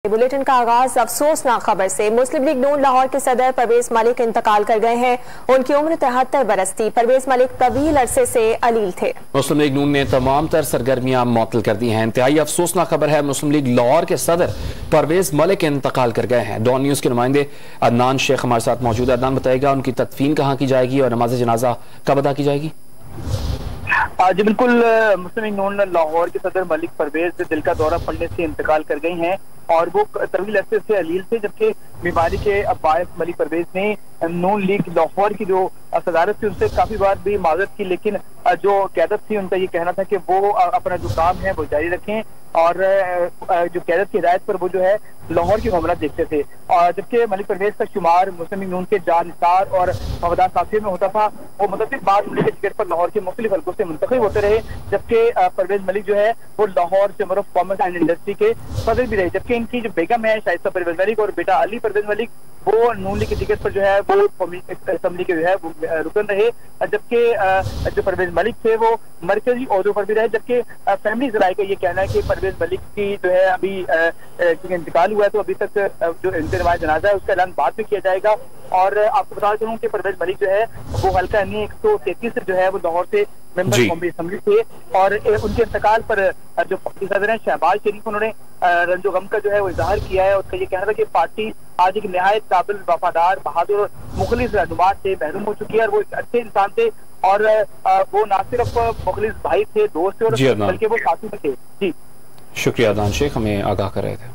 Bulletin का आगाज अफसोसनाक खबर से। मुस्लिम लीग नून लाहौर के सदर परवेज मलिक इंतकाल कर गए हैं। उनकी उम्र 73 बरस थी। परवेज मलिक तवील अरसे से अलील थे। मुस्लिम लीग नून ने तमाम तर सरगर्मियां मुअत्तल कर दी हैं। इंतहाई अफसोसनाक खबर है, मुस्लिम लीग लाहौर के सदर परवेज मलिक इंतकाल कर गए हैं। डॉन न्यूज के नुमाइंदे अदनान शेख हमारे साथ मौजूद है। अदनान बताएगा उनकी तदफीन कहाँ की जाएगी और नमाज जनाजा कब अदा की जाएगी? जी बिल्कुल, मुस्लिम लीग नून लाहौर के सदर मलिक परवेज दिल का दौरा पड़ने से इंतकाल कर गई हैं और वो तवील अरसे से अलील थे, जबकि बीमारी के बायस मलिक परवेज ने नून लीग लाहौर की जो सदारत थी उनसे काफी बार भी माजरत की, लेकिन जो क़यादत थी उनका ये कहना था कि वो अपना जो काम है वो जारी रखें और जो क़यादत की हिदायत पर वो जो है लाहौर की मामला देखते थे। और जबकि मलिक परवेज का शुमार मुस्लिम लीग नून के जानिसार और मवदार साथियों में होता था, वो मुतअद्दिद बार उनके टिकट पर लाहौर के मुख्तलिफ हल्कों से मुंतखब होते रहे, जबकि परवेज मलिक जो है वो लाहौर से मरूफ कॉमर्स एंड इंडस्ट्री के सदर भी रहे। जबकि इनकी जो बेगम है शाइस्ता परवेज मलिक और बेटा अली परवेज मलिक वो नून लीग के टिकट पर जो है वो असम्बली के जो है वो रुकन रहे, जबकि जो परवेज मलिक थे वो मरकजी ओहदों पर भी रहे। जबकि फैमिली जराये का ये कहना है कि परवेज मलिक की जो है अभी इंतकाल हुआ है, तो अभी तक जो इनके नमाज जनाजा है उसका ऐलान बाद में किया जाएगा। और आपको बता दूं कि परवेज मलिक जो है वो हल्का 133 से जो है वो लाहौर से मेंबर कौमी असम्बली थे और उनके इंतकाल पर जो पार्टी सदर हैं शहबाज शरीफ, उन्होंने रंजो गम का जो है वो इजहार किया है। उसका ये कहना था कि पार्टी आज एक निहायत काबिल, वफादार, बहादुर और मुखलिस रहनुमा से महरूम हो चुकी है और वो एक अच्छे इंसान थे और वो ना सिर्फ मुखलिस भाई थे, दोस्त थे, और बल्कि वो साथी में थे। जी शुक्रिया अदनान शेख, हमें आगाह कर रहे थे।